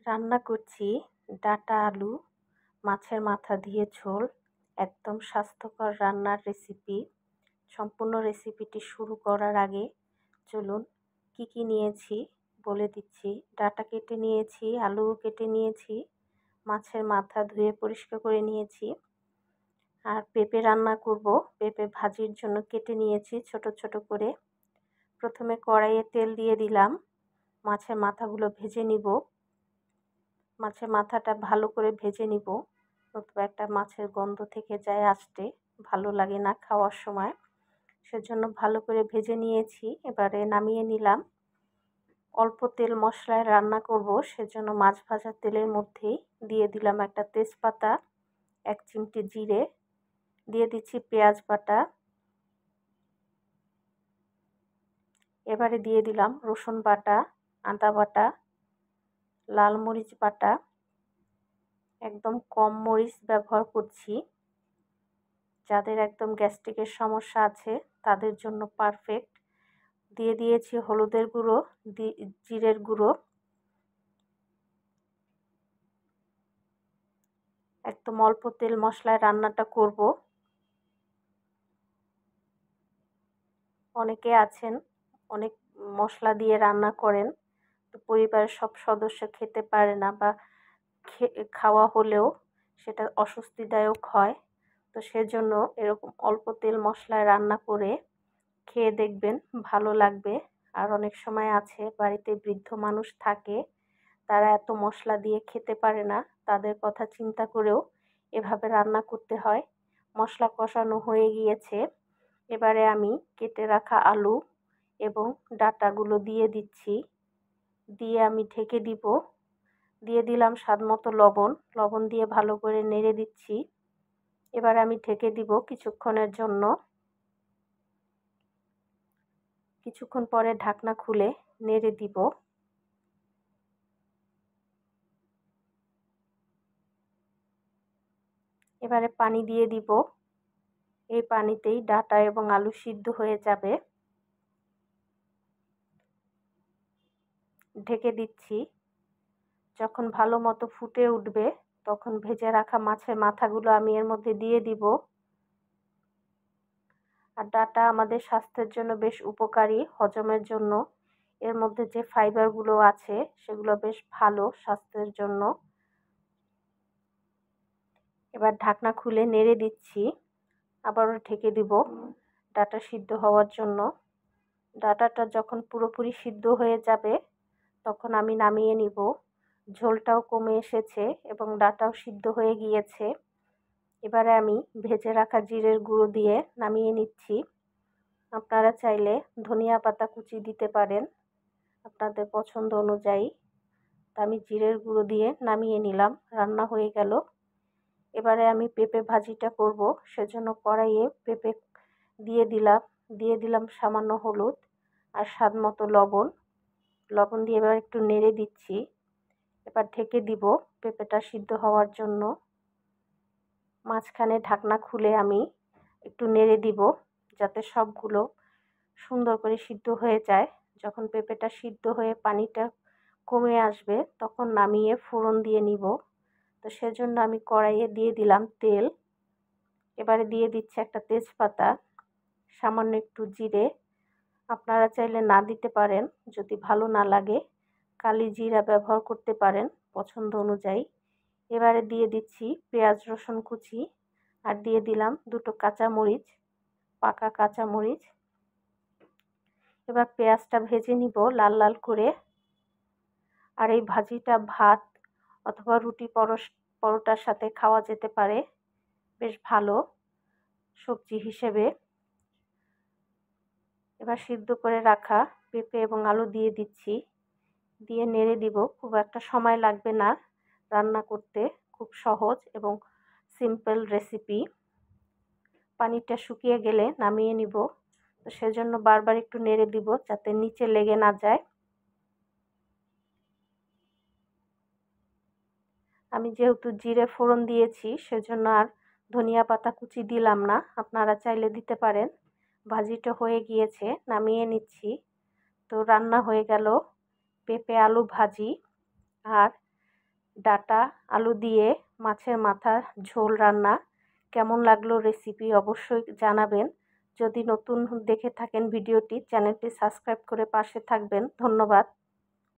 রান্না করছি ডাঁটা আলু মাছের মাথা দিয়ে ঝোল। একদম স্বাস্থ্যকর রান্নার রেসিপি। সম্পূর্ণ রেসিপিটি শুরু করার আগে চলুন কি নিয়েছি বলে দিচ্ছি। ডাঁটা কেটে নিয়েছি, আলু কেটে নিয়েছি, মাছের মাথা ধুয়ে পরিষ্কার করে নিয়েছি। আর পেঁপে রান্না করব। পেঁপে ভাজির জন্য কেটে নিয়েছি ছোট ছোট করে। প্রথমে কড়াইয়ে তেল দিয়ে দিলাম। মাছের মাথাগুলো ভেজে নিব। মাছের মাথাটা ভালো করে ভেজে নিব, নতুবা একটা মাছের গন্ধ থেকে যায়, আসতে ভালো লাগে না খাওয়ার সময়। সেজন্য ভালো করে ভেজে নিয়েছি। এবারে নামিয়ে নিলাম। অল্প তেল মশলায় রান্না করব, সেজন্য মাছ ভাজা তেলের মধ্যেই দিয়ে দিলাম একটা তেজপাতা, 1 চিমটি জিরে, দিয়ে দিচ্ছি পেঁয়াজ বাটা, এবারে দিয়ে দিলাম রসুন বাটা, আদা বাটা, লাল মরিচ বাটা। একদম কম মরিচ ব্যবহার করছি। যাদের একদম গ্যাস্ট্রিকের সমস্যা আছে তাদের জন্য পারফেক্ট। দিয়ে দিয়েছি হলুদের গুঁড়ো, জিরের গুঁড়ো। একদম অল্প তেল মশলায় রান্নাটা করব। অনেকে আছেন অনেক মশলা দিয়ে রান্না করেন, তো পরিবারের সব সদস্য খেতে পারে না, বা খাওয়া হলেও সেটা অস্বস্তিদায়ক হয়। তো সেজন্য এরকম অল্প তেল মশলায় রান্না করে খেয়ে দেখবেন, ভালো লাগবে। আর অনেক সময় আছে বাড়িতে বৃদ্ধ মানুষ থাকে, তারা এত মশলা দিয়ে খেতে পারে না, তাদের কথা চিন্তা করেও এভাবে রান্না করতে হয়। মশলা কষানো হয়ে গিয়েছে। এবারে আমি কেটে রাখা আলু এবং ডাঁটাগুলো দিয়ে দিচ্ছি। দিয়ে আমি ঢেকে দিব। দিয়ে দিলাম স্বাদমতো লবণ দিয়ে ভালো করে নেড়ে দিচ্ছি। এবার আমি ঢেকে দিব কিছুক্ষণের জন্য। কিছুক্ষণ পরে ঢাকনা খুলে নেড়ে দিব। এবারে পানি দিয়ে দিব। এই পানিতেই ডাঁটা এবং আলু সিদ্ধ হয়ে যাবে। ঢেকে দিচ্ছি। যখন ভালো মতো ফুটে উঠবে তখন ভেজে রাখা মাছের মাথাগুলো আমি এর মধ্যে দিয়ে দিব। আর ডাঁটা আমাদের স্বাস্থ্যের জন্য বেশ উপকারী, হজমের জন্য। এর মধ্যে যে ফাইবারগুলো আছে সেগুলো বেশ ভালো স্বাস্থ্যের জন্য। এবার ঢাকনা খুলে নেড়ে দিচ্ছি। আবারও ঢেকে দিব ডাঁটা সিদ্ধ হওয়ার জন্য। ডাঁটাটা যখন পুরোপুরি সিদ্ধ হয়ে যাবে তখন আমি নামিয়ে নিব। ঝোলটাও কমে এসেছে এবং ডাঁটাও সিদ্ধ হয়ে গিয়েছে। এবারে আমি ভেজে রাখা জিরের গুঁড়ো দিয়ে নামিয়ে নিচ্ছি। আপনারা চাইলে ধনিয়া পাতা কুচি দিতে পারেন আপনাদের পছন্দ অনুযায়ী। তা আমি জিরের গুঁড়ো দিয়ে নামিয়ে নিলাম। রান্না হয়ে গেল। এবারে আমি পেঁপে ভাজিটা করব, সেজন্য কড়াইয়ে পেঁপে দিয়ে দিলাম সামান্য হলুদ আর স্বাদ মতো লবণ দিয়ে এবার একটু নেড়ে দিচ্ছি। এবার ঢেকে দিব পেঁপেটা সিদ্ধ হওয়ার জন্য। মাঝখানে ঢাকনা খুলে আমি একটু নেড়ে দিব যাতে সবগুলো সুন্দর করে সিদ্ধ হয়ে যায়। যখন পেঁপেটা সিদ্ধ হয়ে পানিটা কমে আসবে তখন নামিয়ে ফোড়ন দিয়ে নিব। তো সেজন্য আমি কড়াইয়ে দিয়ে দিলাম তেল। এবারে দিয়ে দিচ্ছি একটা তেজপাতা, সামান্য একটু জিরে। আপনারা চাইলে না দিতে পারেন, যদি ভালো না লাগে কালি জিরা ব্যবহার করতে পারেন পছন্দ অনুযায়ী। এবারে দিয়ে দিচ্ছি পেঁয়াজ রসুন কুচি, আর দিয়ে দিলাম 2টো কাঁচামরিচ, পাকা কাঁচামরিচ। এবার পেঁয়াজটা ভেজে নিব লাল লাল করে। আর এই ভাজিটা ভাত অথবা রুটি পরোটার সাথে খাওয়া যেতে পারে, বেশ ভালো সবজি হিসেবে। এবার সিদ্ধ করে রাখা পেঁপে এবং আলু দিয়ে দিচ্ছি। দিয়ে নেড়ে দিব। খুব একটা সময় লাগবে না রান্না করতে, খুব সহজ এবং সিম্পল রেসিপি। পানিটা শুকিয়ে গেলে নামিয়ে নিব। তো সেজন্য বারবার একটু নেড়ে দিব যাতে নিচে লেগে না যায়। আমি যেহেতু জিরে ফোড়ন দিয়েছি সেজন্য আর ধনিয়া পাতা কুচি দিলাম না, আপনারা চাইলে দিতে পারেন। ভাজিটা হয়ে গিয়েছে, নামিয়ে নিচ্ছি। তো রান্না হয়ে গেল পেঁপে আলু ভাজি। আর ডাটা আলু দিয়ে মাছের মাথা ঝোল রান্না। কেমন লাগলো রেসিপি অবশ্যই জানাবেন। যদি নতুন দেখে থাকেন ভিডিওটি, চ্যানেলটি সাবস্ক্রাইব করে পাশে থাকবেন। ধন্যবাদ।